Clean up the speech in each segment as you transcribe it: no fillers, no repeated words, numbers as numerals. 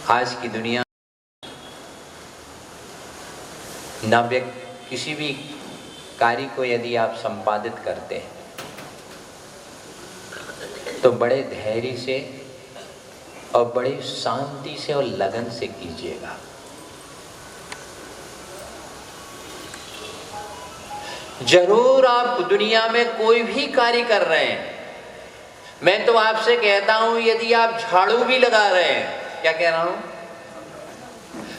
आज की दुनिया न किसी भी कार्य को यदि आप संपादित करते हैं तो बड़े धैर्य से और बड़ी शांति से और लगन से कीजिएगा। जरूर आप दुनिया में कोई भी कार्य कर रहे हैं, मैं तो आपसे कहता हूं यदि आप झाड़ू भी लगा रहे हैं, क्या कह रहा हूं,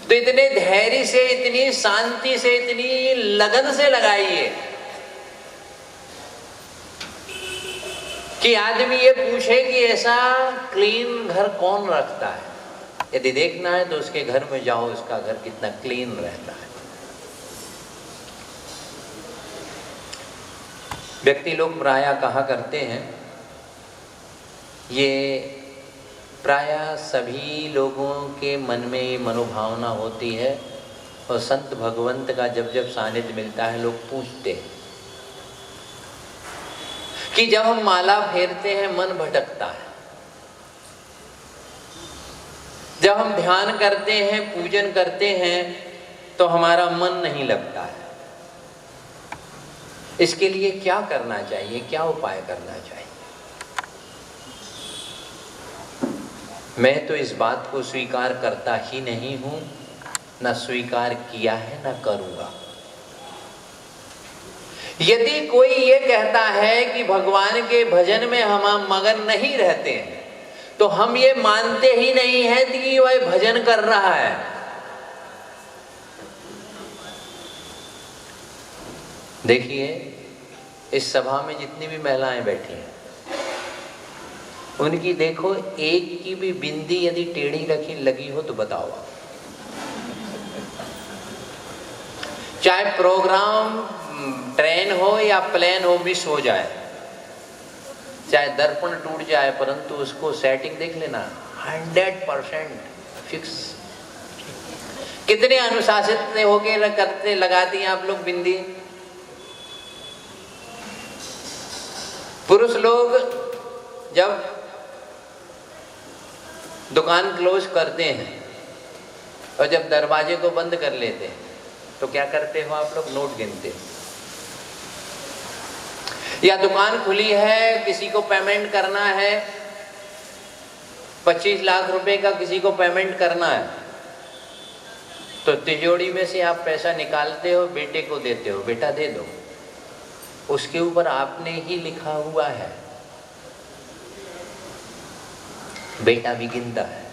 तो इतने धैर्य से, इतनी शांति से, इतनी लगन से लगाइए कि आदमी ये पूछे कि ऐसा क्लीन घर कौन रखता है। यदि देखना है तो उसके घर में जाओ, उसका घर कितना क्लीन रहता है। व्यक्ति लोग प्रायः कहा करते हैं, ये प्रायः सभी लोगों के मन में ये मनोभावना होती है और संत भगवंत का जब जब सानिध्य मिलता है लोग पूछते हैं कि जब हम माला फेरते हैं मन भटकता है, जब हम ध्यान करते हैं, पूजन करते हैं तो हमारा मन नहीं लगता है। इसके लिए क्या करना चाहिए, क्या उपाय करना चाहिए? मैं तो इस बात को स्वीकार करता ही नहीं हूं, न स्वीकार किया है न करूंगा। यदि कोई ये कहता है कि भगवान के भजन में हम मगन नहीं रहते हैं तो हम ये मानते ही नहीं है कि वह भजन कर रहा है। देखिए, इस सभा में जितनी भी महिलाएं बैठी हैं उनकी देखो एक की भी बिंदी यदि टेढ़ी लगी हो तो बताओ। चाहे प्रोग्राम ट्रेन हो या प्लेन हो, मिस हो जाए, चाहे दर्पण टूट जाए, परंतु उसको सेटिंग देख लेना 100% फिक्स। कितने अनुशासित होके करते लगाती हैं आप लोग बिंदी। पुरुष लोग जब दुकान क्लोज करते हैं और जब दरवाजे को बंद कर लेते हैं तो क्या करते हो आप लोग? नोट गिनते हो। या दुकान खुली है, किसी को पेमेंट करना है, 25 लाख रुपए का किसी को पेमेंट करना है, तो तिजोरी में से आप पैसा निकालते हो, बेटे को देते हो, बेटा दे दो। उसके ऊपर आपने ही लिखा हुआ है। बेटा भी गिनता है,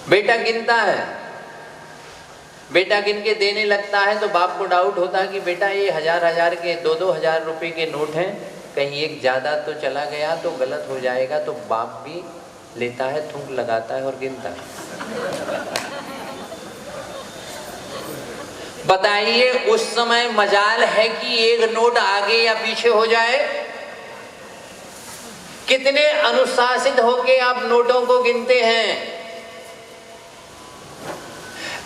बेटा गिनता है। बेटा गिन के देने लगता है तो बाप को डाउट होता है कि बेटा ये 1000 के 2-2 रुपए के नोट हैं, कहीं एक ज़्यादा तो चला गया तो गलत हो जाएगा। तो बाप भी लेता है, थूक लगाता है और गिनता है। बताइए, उस समय मजाल है कि एक नोट आगे या पीछे हो जाए? कितने अनुशासित होके आप नोटों को गिनते हैं।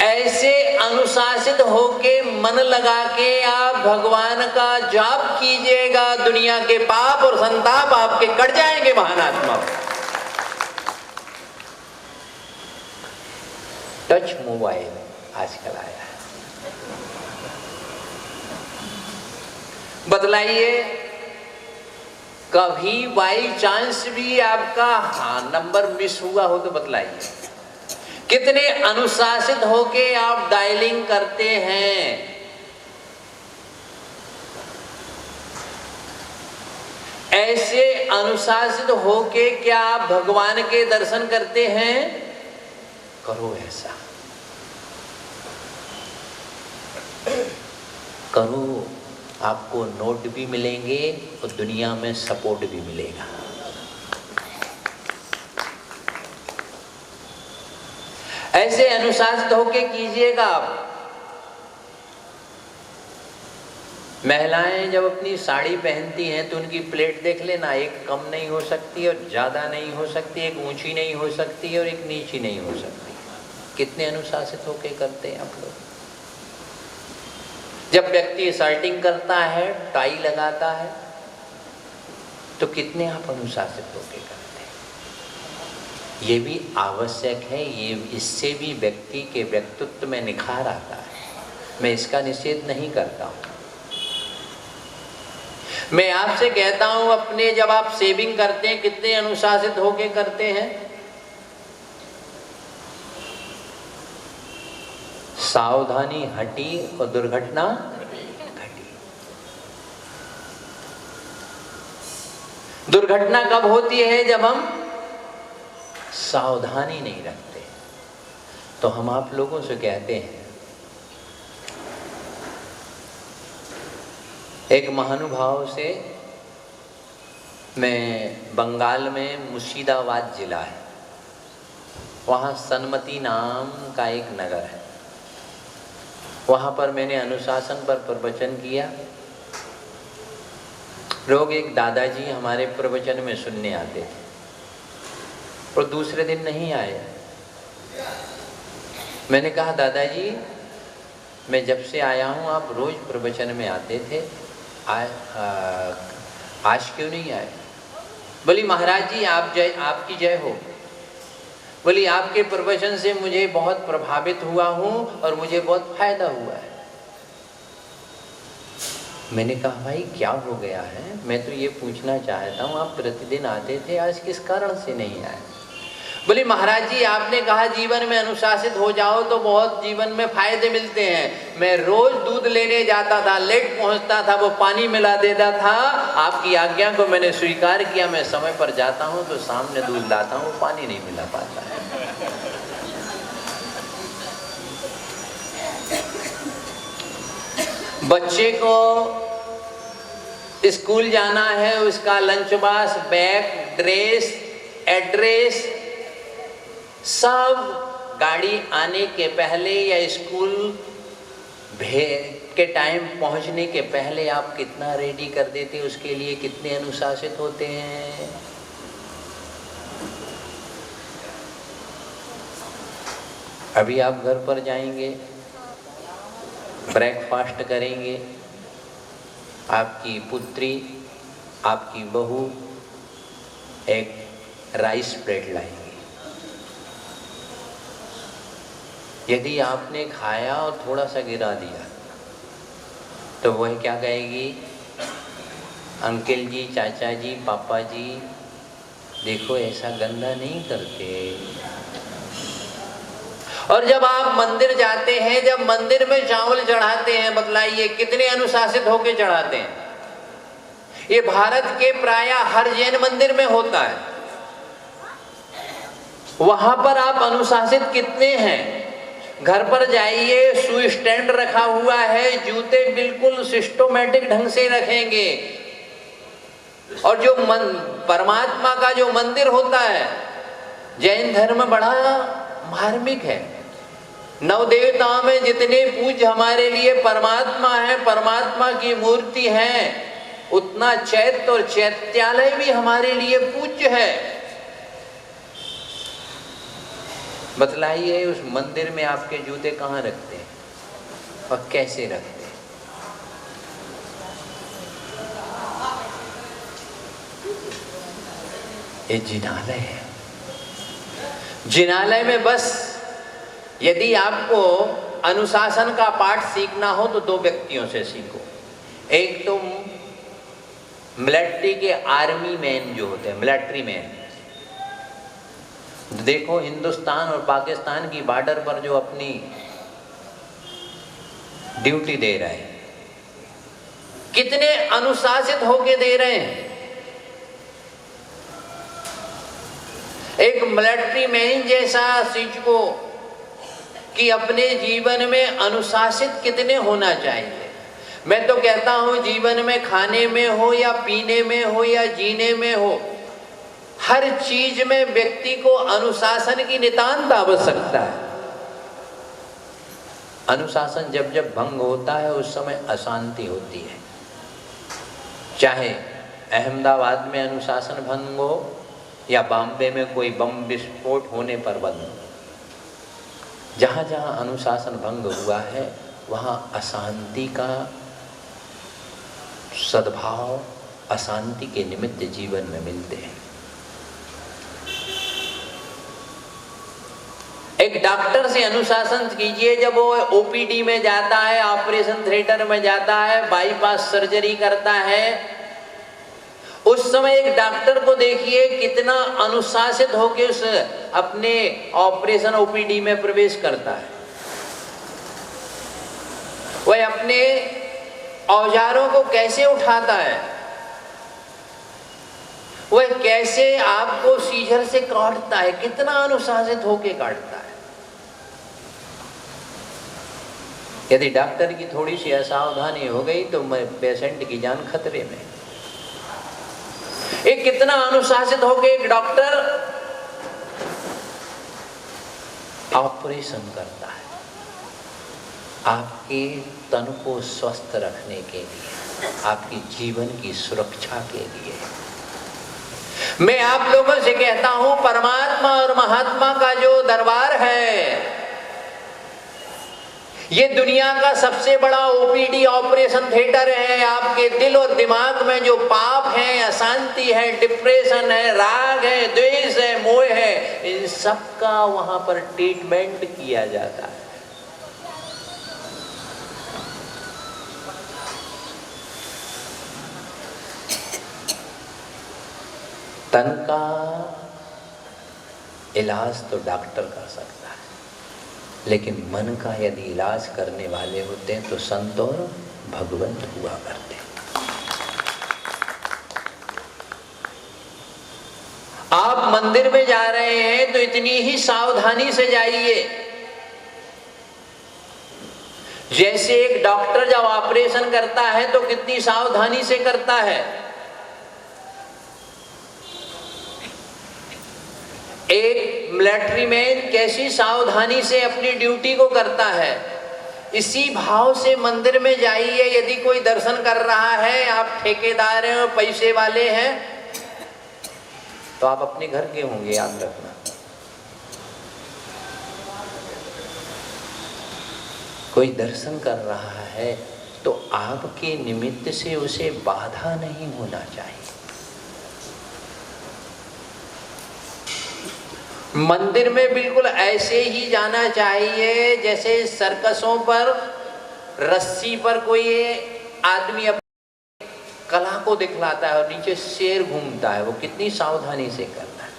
ऐसे अनुशासित होके मन लगा के आप भगवान का जाप कीजिएगा, दुनिया के पाप और संताप आपके कट जाएंगे महानात्मा। टच मोबाइल आजकल आया है, बतलाइए, कभी बाई चांस भी आपका नंबर मिस हुआ हो तो बतलाइए। कितने अनुशासित होके आप डायलिंग करते हैं। ऐसे अनुशासित होके क्या आप भगवान के दर्शन करते हैं? करो ऐसा, करो, आपको नोट भी मिलेंगे और दुनिया में सपोर्ट भी मिलेगा। ऐसे अनुशासित होके कीजिएगा आप। महिलाएं जब अपनी साड़ी पहनती हैं तो उनकी प्लेट देख लेना, एक कम नहीं हो सकती और ज़्यादा नहीं हो सकती, एक ऊंची नहीं हो सकती और एक नीची नहीं हो सकती। कितने अनुशासित होके करते हैं आप लोग। जब व्यक्ति शर्टिंग करता है, टाई लगाता है, तो कितने आप अनुशासित होके करते हैं। ये भी आवश्यक है, ये इससे भी व्यक्ति के व्यक्तित्व में निखार आता है। मैं इसका निषेध नहीं करता हूँ। मैं आपसे कहता हूँ, अपने जब आप सेविंग करते हैं कितने अनुशासित होके करते हैं? सावधानी हटी और दुर्घटना घटी। दुर्घटना कब होती है? जब हम सावधानी नहीं रखते। तो हम आप लोगों से कहते हैं, एक महानुभाव से, मैं बंगाल में मुर्शिदाबाद जिला है, वहाँ सन्मति नाम का एक नगर है, वहाँ पर मैंने अनुशासन पर प्रवचन किया। लोग, एक दादाजी हमारे प्रवचन में सुनने आते थे और दूसरे दिन नहीं आए। मैंने कहा, दादाजी मैं जब से आया हूँ आप रोज प्रवचन में आते थे, आज क्यों नहीं आए? बोली, महाराज जी आपकी जय हो। बोली, आपके प्रवचन से मुझे बहुत प्रभावित हुआ हूँ और मुझे बहुत फायदा हुआ है। मैंने कहा, भाई क्या हो गया है? मैं तो ये पूछना चाहता हूँ, आप प्रतिदिन आते थे, आज किस कारण से नहीं आए? बोली, महाराज जी आपने कहा जीवन में अनुशासित हो जाओ तो बहुत जीवन में फायदे मिलते हैं। मैं रोज दूध लेने जाता था, लेट पहुंचता था, वो पानी मिला देता था। आपकी आज्ञा को मैंने स्वीकार किया, मैं समय पर जाता हूं तो सामने दूध लाता हूं, पानी नहीं मिला पाता है। बच्चे को स्कूल जाना है, उसका lunch box, bag, dress, address सब गाड़ी आने के पहले या स्कूल के टाइम पहुंचने के पहले आप कितना रेडी कर देते, उसके लिए कितने अनुशासित होते हैं। अभी आप घर पर जाएंगे, ब्रेकफास्ट करेंगे, आपकी पुत्री, आपकी बहू एक राइस प्लेट लाएंगे। यदि आपने खाया और थोड़ा सा गिरा दिया तो वह क्या कहेगी? अंकल जी, चाचा जी, पापा जी, देखो ऐसा गंदा नहीं करते। और जब आप मंदिर जाते हैं, जब मंदिर में चावल चढ़ाते हैं, बतलाइए कितने अनुशासित होकर चढ़ाते हैं? ये भारत के प्रायः हर जैन मंदिर में होता है। वहां पर आप अनुशासित कितने हैं? घर पर जाइए, शू स्टैंड रखा हुआ है, जूते बिल्कुल सिस्टोमेटिक ढंग से रखेंगे। और जो परमात्मा का जो मंदिर होता है, जैन धर्म बड़ा मार्मिक है। नव देवताओं में जितने पूज्य हमारे लिए परमात्मा है, परमात्मा की मूर्ति है, उतना चैत्य और चैत्यालय भी हमारे लिए पूज्य है। बतलाइए, उस मंदिर में आपके जूते कहाँ रखते हैं और कैसे रखते हैं? ये जिनालय है। जिनालय में बस यदि आपको अनुशासन का पाठ सीखना हो तो दो व्यक्तियों से सीखो। एक तो मिलिट्री के आर्मी मैन जो होते हैं, मिलिट्री मैन, देखो हिंदुस्तान और पाकिस्तान की बॉर्डर पर जो अपनी ड्यूटी दे रहे हैं, कितने अनुशासित होके दे रहे हैं। एक मिलिट्री मैन जैसा सीखो कि अपने जीवन में अनुशासित कितने होना चाहिए। मैं तो कहता हूं, जीवन में खाने में हो या पीने में हो या जीने में हो, हर चीज में व्यक्ति को अनुशासन की नितांत आवश्यकता है। अनुशासन जब जब भंग होता है उस समय अशांति होती है। चाहे अहमदाबाद में अनुशासन भंग हो या बॉम्बे में कोई बम विस्फोट होने पर बंद हो, जहाँ जहाँ अनुशासन भंग हुआ है वहाँ अशांति का सद्भाव, अशांति के निमित्त जीवन में मिलते हैं। एक डॉक्टर से अनुशासन कीजिए। जब वो ओपीडी में जाता है, ऑपरेशन थिएटर में जाता है, बाईपास सर्जरी करता है, उस समय एक डॉक्टर को देखिए कितना अनुशासित होकर उस अपने ऑपरेशन ओपीडी में प्रवेश करता है। वह अपने औजारों को कैसे उठाता है, वह कैसे आपको सीजर से काटता है, कितना अनुशासित होकर काटता है। यदि डॉक्टर की थोड़ी सी असावधानी हो गई तो पेशेंट की जान खतरे में। एक कितना अनुशासित होकर एक डॉक्टर ऑपरेशन करता है आपके तन को स्वस्थ रखने के लिए, आपकी जीवन की सुरक्षा के लिए। मैं आप लोगों से कहता हूं, परमात्मा और महात्मा का जो दरबार है, ये दुनिया का सबसे बड़ा ओपीडी ऑपरेशन थिएटर है। आपके दिल और दिमाग में जो पाप है, अशांति है, डिप्रेशन है, राग है, द्वेष है, मोह है, इन सब का वहां पर ट्रीटमेंट किया जाता है। तन का इलाज तो डॉक्टर कर सकता है, लेकिन मन का यदि इलाज करने वाले होते हैं तो संत और भगवंत हुआ करते हैं। आप मंदिर में जा रहे हैं तो इतनी ही सावधानी से जाइए, जैसे एक डॉक्टर जब ऑपरेशन करता है तो कितनी सावधानी से करता है। एक मिलिट्री मैन कैसी सावधानी से अपनी ड्यूटी को करता है, इसी भाव से मंदिर में जाइए। यदि कोई दर्शन कर रहा है, आप ठेकेदार हैं और पैसे वाले हैं, तो आप अपने घर के होंगे, याद रखना। कोई दर्शन कर रहा है तो आपके निमित्त से उसे बाधा नहीं होना चाहिए। मंदिर में बिल्कुल ऐसे ही जाना चाहिए जैसे सर्कसों पर रस्सी पर कोई आदमी अपनी कला को दिखलाता है और नीचे शेर घूमता है, वो कितनी सावधानी से करता है।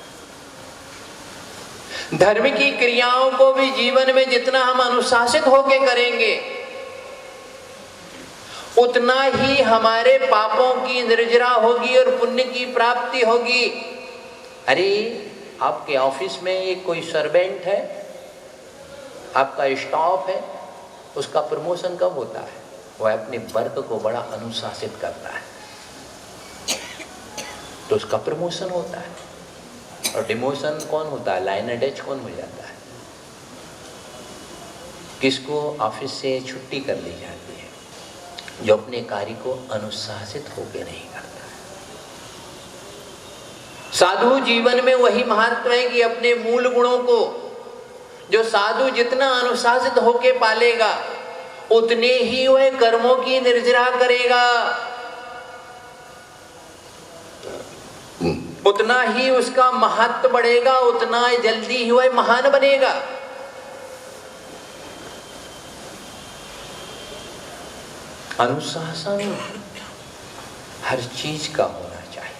धर्म की क्रियाओं को भी जीवन में जितना हम अनुशासित होकर करेंगे, उतना ही हमारे पापों की निर्जरा होगी और पुण्य की प्राप्ति होगी। अरे आपके ऑफिस में एक कोई सर्वेंट है, आपका स्टाफ है, उसका प्रमोशन कब होता है? वह अपने वर्क को बड़ा अनुशासित करता है तो उसका प्रमोशन होता है। और डिमोशन कौन होता है? लाइन अटैच कौन हो जाता है? किसको ऑफिस से छुट्टी कर दी जाती है? जो अपने कार्य को अनुशासित होकर नहीं करता। साधु जीवन में वही महत्व है कि अपने मूल गुणों को जो साधु जितना अनुशासित होकर पालेगा, उतने ही वह कर्मों की निर्जरा करेगा, उतना ही उसका महत्व बढ़ेगा, उतना जल्दी ही वह महान बनेगा। अनुशासन हर चीज का होना चाहिए।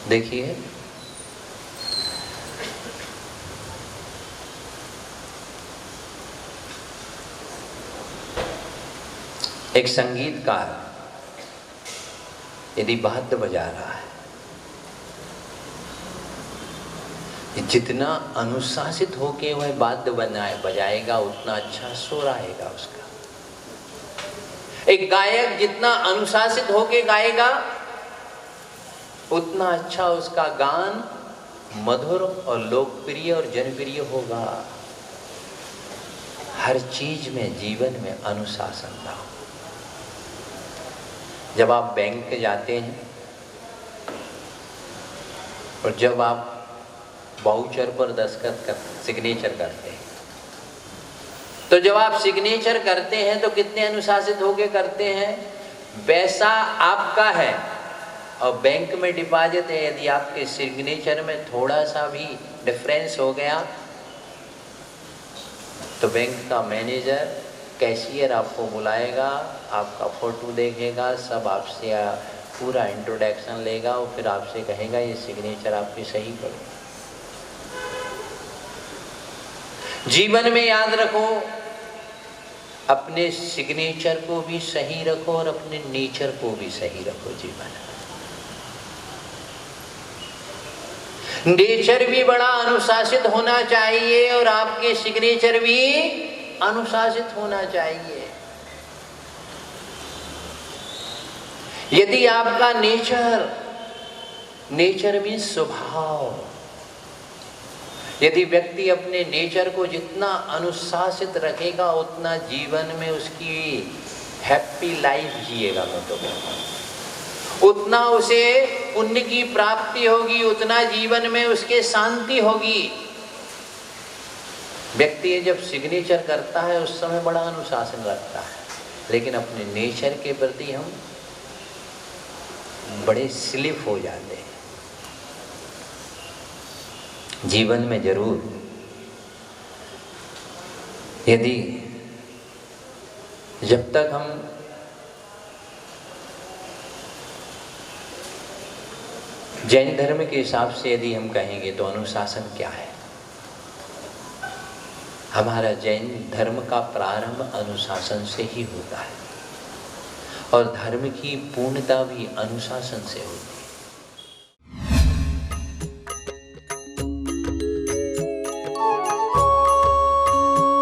देखिए, एक संगीतकार यदि वाद्य बजा रहा है, जितना अनुशासित होके वह वाद्य बजाएगा उतना अच्छा सुर आएगा उसका। एक गायक जितना अनुशासित होके गाएगा उतना अच्छा उसका गान मधुर और लोकप्रिय और जनप्रिय होगा। हर चीज में जीवन में अनुशासन लाओ। जब आप बैंक जाते हैं और जब आप वाउचर पर सिग्नेचर करते हैं, तो जब आप सिग्नेचर करते हैं तो कितने अनुशासित होके करते हैं? पैसा आपका है और बैंक में डिपॉजिट है। यदि आपके सिग्नेचर में थोड़ा सा भी डिफरेंस हो गया तो बैंक का मैनेजर, कैशियर आपको बुलाएगा, आपका फोटो देखेगा, सब आपसे पूरा इंट्रोडक्शन लेगा और फिर आपसे कहेगा ये सिग्नेचर आपकी सही करो। जीवन में याद रखो, अपने सिग्नेचर को भी सही रखो और अपने नेचर को भी सही रखो। जीवन नेचर भी बड़ा अनुशासित होना चाहिए और आपके सिग्नेचर भी अनुशासित होना चाहिए। यदि आपका नेचर मीन्स स्वभाव, यदि व्यक्ति अपने नेचर को जितना अनुशासित रखेगा उतना जीवन में उसकी हैप्पी लाइफ जिएगा। मैं तो कहता हूं उतना उसे पुण्य की प्राप्ति होगी, उतना जीवन में उसके शांति होगी। व्यक्ति जब सिग्नेचर करता है उस समय बड़ा अनुशासन रखता है, लेकिन अपने नेचर के प्रति हम बड़े स्लिप हो जाते हैं। जीवन में जरूर यदि जब तक हम जैन धर्म के हिसाब से यदि हम कहेंगे तो अनुशासन क्या है? हमारा जैन धर्म का प्रारंभ अनुशासन से ही होता है और धर्म की पूर्णता भी अनुशासन से होती है।